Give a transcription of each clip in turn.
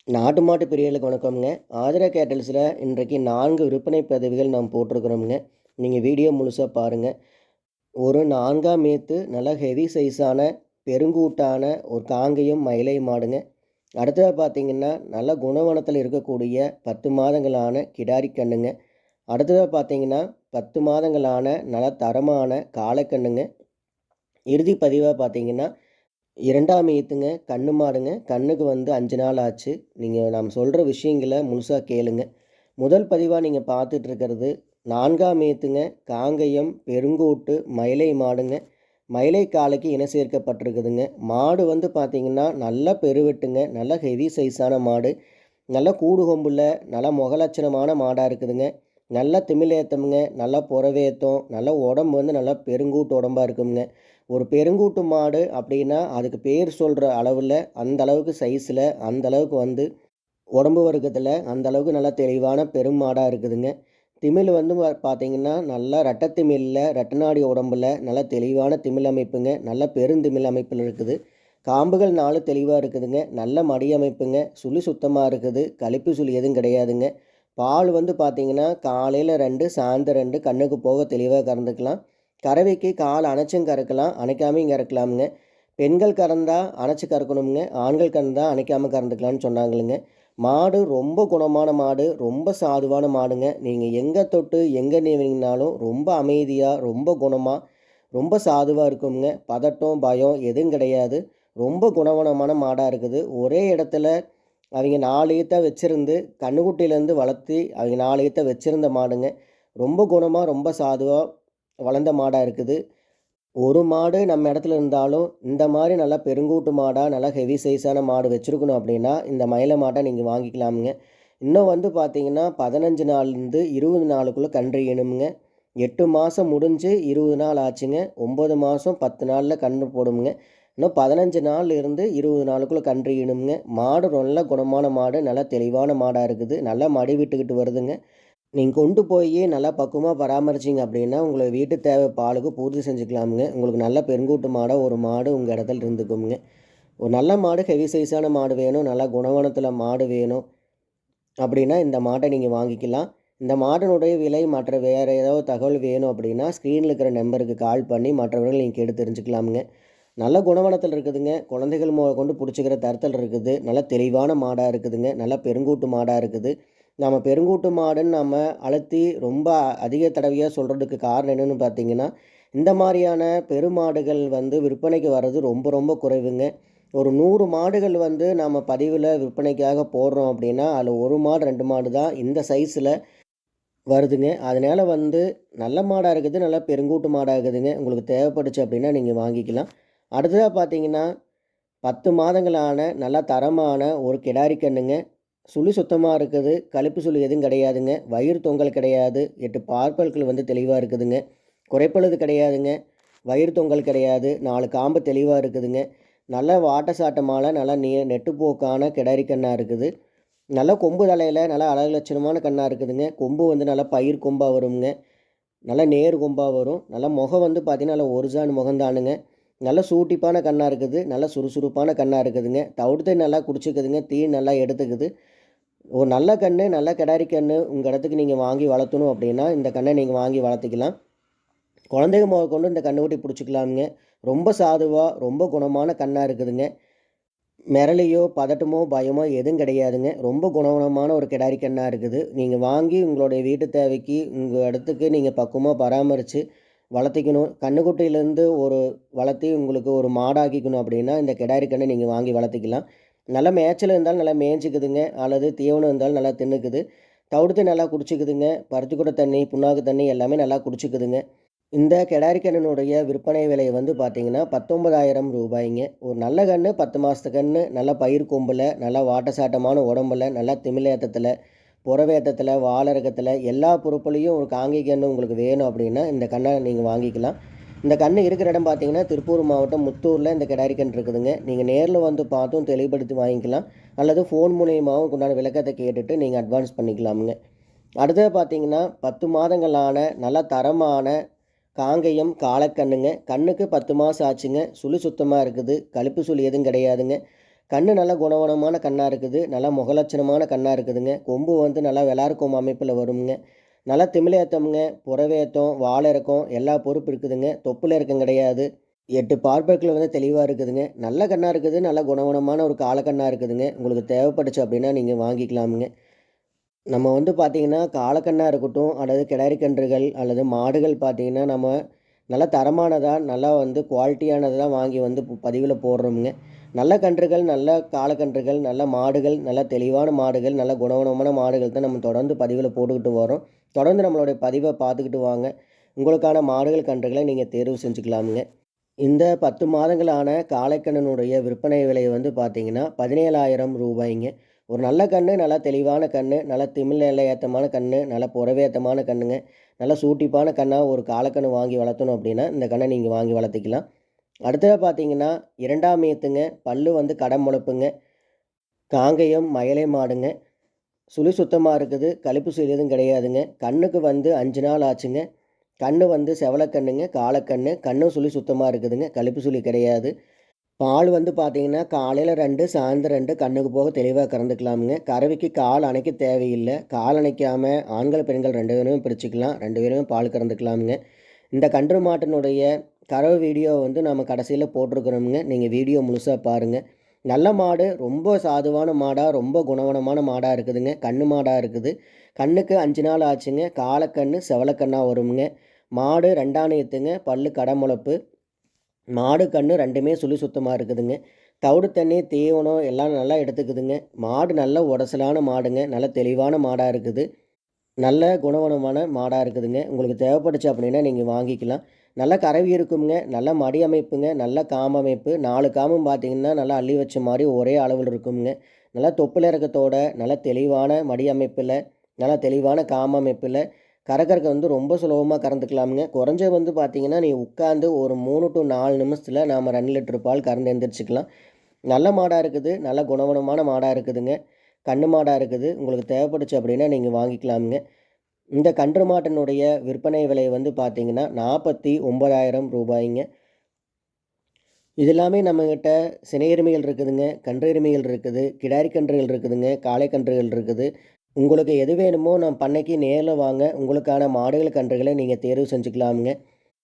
நாட்டு மாட்டு பிரியர்களுக்கு வணக்கம்ங்க. ஆதிரா கேட்டல்ஸில் இன்றைக்கு 4 விற்பனை பதிவுகள் நாம் போட்டிருக்கிறோம்ங்க. நீங்கள் வீடியோ முழுசாக பாருங்கள். ஒரு 4ஆம் ஈத்து நல்ல ஹெவி சைஸான பெருங்கூட்டான ஒரு காங்கேயம் மயிலை மாடுங்க. அடுத்ததாக பார்த்தீங்கன்னா நல்ல குணவனத்தில் இருக்கக்கூடிய 10 மாதங்களான கிடாரி கண்ணுங்க. அடுத்ததாக பார்த்தீங்கன்னா 10 மாதங்களான நல்ல தரமான காளைக்கண்ணுங்க. இறுதி பதிவாக பார்த்தீங்கன்னா 2ஆம் ஈத்துங்க கண்ணு மாடுங்க. கண்ணுக்கு 5 நாள் ஆச்சு. நீங்கள் நாம் சொல்கிற விஷயங்களை முழுசாக கேளுங்க. முதல் பதிவாக நீங்கள் பார்த்துட்ருக்கிறது 4ஆம் ஈத்துங்க காங்கேயம் பெருங்கூட்டு மயிலை மாடுங்க. மயிலை காளைக்கு இணை சேர்க்கப்பட்டிருக்குதுங்க. மாடு பார்த்திங்கன்னா நல்ல பெருவெட்டுங்க, நல்ல ஹெவி சைஸான மாடு, நல்ல கூடு கொம்புல நல்ல முகலட்சணமான மாடாக இருக்குதுங்க. நல்ல திமிலேத்தமுங்க, நல்லா புறவேத்தம், நல்ல உடம்பு நல்லா பெருங்கூட்டு உடம்பாக இருக்குங்க. ஒரு பெருங்கூட்டு மாடு அப்படின்னா அதுக்கு பேர் சொல்கிற அளவில் அந்த அளவுக்கு சைஸில் அந்த அளவுக்கு உடம்பு வர்க்கத்தில் அந்த அளவுக்கு நல்லா தெளிவான பெரும் மாடாக இருக்குதுங்க. திமில் பார்த்திங்கன்னா நல்லா ரெட்டத்திமிழில் ரெட்டநாடி உடம்பில் நல்லா தெளிவான திமிழ் அமைப்புங்க, நல்ல பெருந்திமிழ் அமைப்பில் இருக்குது. காம்புகள் 4 தெளிவாக இருக்குதுங்க. நல்ல மடி அமைப்புங்க, சுழி சுத்தமாக இருக்குது, கழிப்பு சுழி எதுவும் கிடையாதுங்க. பால் பார்த்திங்கன்னா காலையில் 2 சாயந்தரம் 2 கண்ணுக்கு போக தெளிவாக கறந்துக்கலாம். கறவைக்கு கால் அணைச்சும் கறக்கலாம், அணைக்காமையும் கறக்கலாமுங்க. பெண்கள் கறந்தா அணைச்சி கறக்கணுமுங்க, ஆண்கள் கறந்தா அணைக்காமல் கறந்துக்கலான்னு சொன்னாங்களுங்க. மாடு ரொம்ப குணமான மாடு, ரொம்ப சாதுவான மாடுங்க. நீங்கள் எங்கே தொட்டு எங்கே நீவிங்கனாலும் ரொம்ப அமைதியாக, ரொம்ப குணமாக, ரொம்ப சாதுவாக இருக்குங்க. பதட்டம் பயம் எதுவும் கிடையாது. ரொம்ப குணவனமான மாடாக இருக்குது. ஒரே இடத்துல அவங்க 4 ஈத்த வச்சுருந்து கன்றுக்குட்டியிலேருந்து வளர்த்தி அவங்க 4 ஈத்த வச்சுருந்த மாடுங்க. ரொம்ப குணமாக ரொம்ப சாதுவாக வளர்ந்த மாடாக இருக்குது. ஒரு மாடு நம்ம இடத்துல இருந்தாலும் இந்த மாதிரி நல்லா பெருங்கூட்டு மாடாக நல்லா ஹெவி சைஸான மாடு வச்சுருக்கணும் அப்படின்னா இந்த மயிலை மாட்டை நீங்கள் வாங்கிக்கலாமுங்க. இன்னும் பார்த்தீங்கன்னா 15 நாள்லேருந்து 20 நாளுக்குள்ளே கன்று ஈனுமுங்க. 8 மாதம் முடிஞ்சு 20 நாள் ஆச்சுங்க. 9 மாதம் 10 நாளில் கன்று போடுமுங்க. இன்னும் 15 நாள் இருந்து 20 நாளுக்குள்ளே கன்று ஈனுமுங்க. மாடு நல்ல குணமான மாடு, நல்லா தெளிவான மாடாக இருக்குது. நல்லா மடி விட்டுக்கிட்டு வருதுங்க. நீங்கள் கொண்டு போய் நல்லா பக்குவமாக பராமரிச்சிங்க அப்படின்னா உங்களை வீட்டு தேவை பாலுக்கு பூர்த்தி செஞ்சுக்கலாமுங்க. உங்களுக்கு நல்ல பெருங்கூட்டு மாடாக ஒரு மாடு உங்கள் இடத்துல இருந்துக்குங்க. ஒரு நல்ல மாடு, ஹெவி சைஸான மாடு வேணும், நல்லா குணவனத்தில் மாடு வேணும் அப்படின்னா இந்த மாட்டை நீங்கள் வாங்கிக்கலாம். இந்த மாட்டினுடைய விலை மற்ற வேறு ஏதாவது தகவல் வேணும் அப்படின்னா ஸ்க்ரீனில் இருக்கிற நம்பருக்கு கால் பண்ணி மற்றவர்கள் நீங்கள் கேட்டு தெரிஞ்சுக்கலாமுங்க. நல்ல குணவனத்தில் இருக்குதுங்க. குழந்தைகள் கொண்டு பிடிச்சிக்கிற தரத்தில் இருக்குது. நல்ல தெளிவான மாடாக இருக்குதுங்க. நல்ல பெருங்கூட்டு மாடாக இருக்குது. நம்ம பெருங்கூட்டு மாடுன்னு நம்ம அழுத்தி ரொம்ப அதிக தடவையாக சொல்கிறதுக்கு காரணம் என்னென்னு பார்த்தீங்கன்னா, இந்த மாதிரியான பெருமாடுகள் விற்பனைக்கு வர்றது ரொம்ப ரொம்ப குறைவுங்க. ஒரு 100 மாடுகள் நம்ம பதிவில் விற்பனைக்காக போடுறோம் அப்படின்னா அதில் 1 மாடு 2 மாடு தான் இந்த சைஸில் வருதுங்க. அதனால் நல்ல மாடாக இருக்குது, நல்லா பெருங்கூட்டு மாடாக இருக்குதுங்க. உங்களுக்கு தேவைப்பட்டுச்சு அப்படின்னா நீங்கள் வாங்கிக்கலாம். அடுத்ததாக பார்த்தீங்கன்னா 10 மாதங்களான நல்ல தரமான ஒரு கிடாரி கண்ணுங்க. சுழி சுத்தமாக இருக்குது, கழிப்பு சுழி எதுவும் கிடையாதுங்க. வயிறு தொங்கல் கிடையாது, 8 பார்ப்பல்கள் தெளிவாக இருக்குதுங்க. குறைப்பழுது கிடையாதுங்க, வயிறு தொங்கல் கிடையாது, 4 காம்பு தெளிவாக இருக்குதுங்க. நல்ல வாட்ட சாட்டமால நல்லா நெட்டுப்போக்கான கிடாரி கண்ணாக இருக்குது. நல்ல கொம்பு தலையில் நல்லா அழகு லட்சணமான கண்ணாக இருக்குதுங்க. கொம்பு நல்லா பயிர் கொம்பாக வருங்க, நல்லா நேர் கொம்பாக வரும். நல்லா முகம் பார்த்திங்கன்னா நல்லா ஒரிஜினல் முகம்தானுங்க. நல்ல சூட்டிப்பான கண்ணாக இருக்குது, நல்ல சுறுசுறுப்பான கண்ணாக இருக்குதுங்க. தவிடு நல்லா குடிச்சிக்குதுங்க, தீ நல்லா எடுத்துக்குது. ஒரு நல்ல கன்று, நல்ல கிடாரி கன்று உங்கள் இடத்துக்கு நீங்கள் வாங்கி வளர்த்தணும் அப்படின்னா இந்த கன்றை நீங்கள் வாங்கி வளர்த்திக்கலாம். குழந்தைங்க கொண்டு இந்த கன்றுக்குட்டி பிடிச்சிக்கலாமுங்க. ரொம்ப சாதுவாக ரொம்ப குணமான கண்ணாக இருக்குதுங்க. மிரளையோ பதட்டமோ பயமோ எதுவும் கிடையாதுங்க. ரொம்ப குணமான ஒரு கிடாரி கண்ணாக இருக்குது. நீங்கள் வாங்கி உங்களுடைய வீட்டு தேவைக்கு உங்கள் இடத்துக்கு நீங்கள் பக்குவமாக பராமரித்து வளர்த்திக்கணும். கன்றுக்குட்டியிலேருந்து வளர்த்தி உங்களுக்கு ஒரு மாடாக்கிக்கணும் அப்படின்னா இந்த கிடாரி கன்றை நீங்கள் வாங்கி வளர்த்திக்கலாம். நல்லா மேய்ச்சல் இருந்தாலும் நல்லா மேய்ஞ்சிக்குதுங்க, அல்லது தீவனம் இருந்தாலும் நல்லா தின்னுக்குது. தவிடு நல்லா குடிச்சிக்குதுங்க. பருத்திக்கூட தண்ணி, புண்ணாக்கு தண்ணி எல்லாமே நல்லா குடிச்சிக்குதுங்க. இந்த கிடாரி கண்ணினுடைய விற்பனை விலை பார்த்தீங்கன்னா 19,000 ரூபாய்ங்க. ஒரு நல்ல கன்று, 10 மாதத்து கன்று, நல்ல பயிர் கொம்பில், நல்லா வாட்டசாட்டமான உடம்புல, நல்லா திமிலேத்தத்தில், புறவேத்தத்தில், வாழறக்கத்தில் எல்லா பொறுப்புலையும் ஒரு காங்கை கன்று உங்களுக்கு வேணும் அப்படின்னா இந்த கன்றை நீங்கள் வாங்கிக்கலாம். இந்த கன்று இருக்கிற இடம் பார்த்தீங்கன்னா திருப்பூர் மாவட்டம் முத்தூரில் இந்த கிடாரி கன்று இருக்குதுங்க. நீங்கள் நேரில் பார்த்தும் தெளிவுபடுத்தி வாங்கிக்கலாம், அல்லது ஃபோன் மூலியமாகவும் உண்டான விளக்கத்தை கேட்டுட்டு நீங்கள் அட்வான்ஸ் பண்ணிக்கலாமுங்க. அடுத்தது பார்த்தீங்கன்னா 10 மாதங்களான நல்ல தரமான காங்கேயம் காளைக்கண்ணுங்க. கண்ணுக்கு 10 மாதம் ஆச்சுங்க. சுழி சுத்தமாக இருக்குது, கழிப்பு சுழி எதுவும் கிடையாதுங்க. கண்ணு நல்லா குணவனமான கண்ணாக இருக்குது. நல்லா முகலட்சணமான கண்ணாக இருக்குதுங்க. கொம்பு வந்து நல்லா வெளார் கொம்பு அமைப்பில் வருங்க. நல்லா திமிலேத்தம்ங்க, புறவேத்தம், வாலிறக்கம் எல்லா பொறுப்பு இருக்குதுங்க. தொப்புல இறக்கம் கிடையாது. 8 பார்ப்பற்கள் வந்து தெளிவாக இருக்குதுங்க. நல்ல கண்ணாக இருக்குது. நல்ல குணவனமான ஒரு காலக்கண்ணாக இருக்குதுங்க. உங்களுக்கு தேவைப்பட்டுச்சு அப்படின்னா நீங்கள் வாங்கிக்கலாமுங்க. நம்ம வந்து பார்த்திங்கன்னா காலக்கண்ணாக இருக்கட்டும் அல்லது கிடாரி கன்றுகள் அல்லது மாடுகள் பார்த்திங்கன்னா நம்ம நல்லா தரமானதாக நல்லா வந்து குவாலிட்டியானதாக வாங்கி வந்து பதிவில் போடுறோமுங்க. நல்ல கன்றுகள், நல்ல காலக்கன்றுகள், நல்ல மாடுகள், நல்ல தெளிவான மாடுகள், நல்ல குணவனமான மாடுகள் தான் நம்ம தொடர்ந்து பதிவில் போட்டுக்கிட்டு வரோம். தொடர்ந்து நம்மளுடைய பதிவை பார்த்துக்கிட்டு வாங்க. உங்களுக்கான மாடுகள், கன்றுகளை நீங்கள் தேர்வு செஞ்சுக்கலாமுங்க. இந்த 10 மாதங்களான காளைக்கண்ணனுடைய விற்பனை விலை வந்து பார்த்திங்கன்னா 17,000 ரூபாய்ங்க. ஒரு நல்ல கன்று, நல்லா தெளிவான கன்று, நல்லா திமில் ஏத்தமான கன்று, நல்ல புறவேத்தமான கன்றுங்க. நல்லா சூட்டிப்பான கண்ணாக ஒரு காளைக்கன்று வாங்கி வளர்த்தணும் அப்படின்னா இந்த கன்றை நீங்கள் வாங்கி வளர்த்திக்கலாம். அடுத்ததாக பார்த்தீங்கன்னா 2ஆம் ஈத்துங்க. பல்லு வந்து கடமுளப்புங்க. காங்கேயம் மயிலை மாடுங்க. சுழி சுத்தமாக இருக்குது. கழிப்பு சுழி எதுவும் கிடையாதுங்க. கண்ணுக்கு வந்து 5 நாள் ஆச்சுங்க. கண்ணு வந்து செவலக்கண்ணுங்க, காலக்கண்ணு. கண்ணும் சுழி சுத்தமாக இருக்குதுங்க. கழிப்பு சுழி கிடையாது. பால் வந்து பார்த்தீங்கன்னா காலையில் 2, சாயந்தரம் 2 கண்ணுக்கு போக தெளிவாக கறந்துக்கலாமுங்க. கறவைக்கு கால் அணைக்க தேவையில்லை. கால் அணைக்காமல் ஆண்கள், பெண்கள் 2 பேருமே பிரிச்சுக்கலாம். 2 பேருமே பால் கறந்துக்கலாமுங்க. இந்த கன்று மாட்டினுடைய கறவை வீடியோ வந்து நம்ம கடைசியில் போட்டிருக்கிறோமுங்க. நீங்கள் வீடியோ முழுசாக பாருங்கள். நல்ல மாடு, ரொம்ப சாதுவான மாடாக, ரொம்ப குணவனமான மாடாக இருக்குதுங்க. கன்று மாடாக இருக்குது. கண்ணுக்கு 5 நாள் ஆச்சுங்க. காலக்கண்ணு செவலக்கண்ணாக வருமுங்க. மாடு 2ஆம் ஈத்துங்க. பல்லு கடமுளப்பு. மாடு கன்று 2மே சுழி சுத்தமாக இருக்குதுங்க. தவிடு தண்ணி, தீவனம் எல்லாம் நல்லா எடுத்துக்குதுங்க. மாடு நல்ல உடசலான மாடுங்க. நல்ல தெளிவான மாடாக இருக்குது. நல்ல குணவனமான மாடாக இருக்குதுங்க. உங்களுக்கு தேவைப்பட்டுச்சு அப்படின்னா நீங்கள் வாங்கிக்கலாம். நல்ல கறவி இருக்குங்க. நல்ல மடி அமைப்புங்க. நல்ல காம்பு அமைப்பு. 4 காம்பும் பார்த்தீங்கன்னா நல்லா அள்ளி வச்ச மாதிரி ஒரே அளவில் இருக்குங்க. நல்லா தொப்புல இறக்கத்தோட நல்ல தெளிவான மடி அமைப்பில், நல்லா தெளிவான காம்பு அமைப்பில் கறக்கறக்கு வந்து ரொம்ப சுலபமாக கறந்துக்கலாமுங்க. குறைஞ்ச வந்து பார்த்தீங்கன்னா நீ உட்காந்து ஒரு 3 to 4 நிமிஷத்தில் நாம் 2 லிட்டர் பால் கறந்து எந்திரிச்சிக்கலாம். நல்ல மாடாக இருக்குது. நல்ல குணவனமான மாடாக இருக்குதுங்க. கன்று மாடாக இருக்குது. உங்களுக்கு தேவைப்பட்டுச்சு அப்படின்னா நீங்கள் வாங்கிக்கலாமுங்க. இந்த கன்று மாட்டினுடைய விற்பனை விலை வந்து பார்த்தீங்கன்னா 49,000 ரூபாய்ங்க. இது எல்லாமே நம்மக்கிட்ட சினை எருமைகள் இருக்குதுங்க, கன்று எருமைகள் இருக்குது, கிடாரி கன்றுகள் இருக்குதுங்க, காளை கன்றுகள் இருக்குது. உங்களுக்கு எது வேணுமோ நம்ம பண்ணைக்கு நேரில் வாங்க. உங்களுக்கான மாடுகள், கன்றுகளை நீங்கள் தேர்வு செஞ்சுக்கலாமுங்க.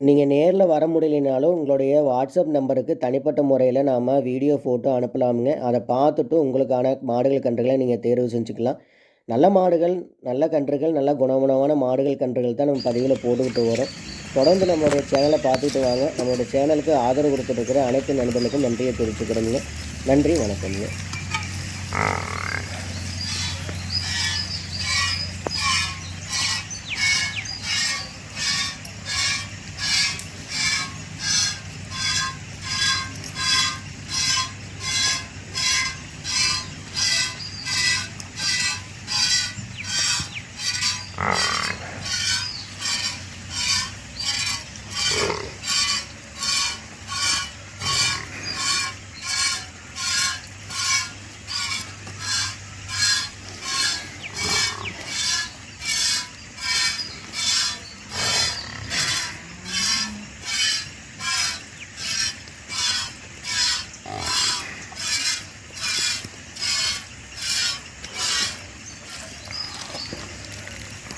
நீங்கள் நேரில் வர முடியலைனாலும் உங்களுடைய வாட்ஸ்அப் நம்பருக்கு தனிப்பட்ட முறையில் நாம் வீடியோ, ஃபோட்டோ அனுப்பலாமுங்க. அதை பார்த்துட்டு உங்களுக்கான மாடுகள், கன்றுகளை நீங்கள் தேர்வு செஞ்சுக்கலாம். நல்ல மாடுகள், நல்ல கன்றுகள், நல்ல குணமான மாடுகள், கன்றுகள் தான் நம்ம பதிவில் போட்டுக்கிட்டு வரோம். தொடர்ந்து நம்மளுடைய சேனலை பார்த்துட்டு வாங்க. நம்மளுடைய சேனலுக்கு ஆதரவு கொடுத்துட்டு அனைத்து நண்பர்களுக்கும் நன்றியை தெரிவிச்சுக்கிறோங்க. நன்றி, வணக்கம்ங்க.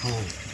Oh.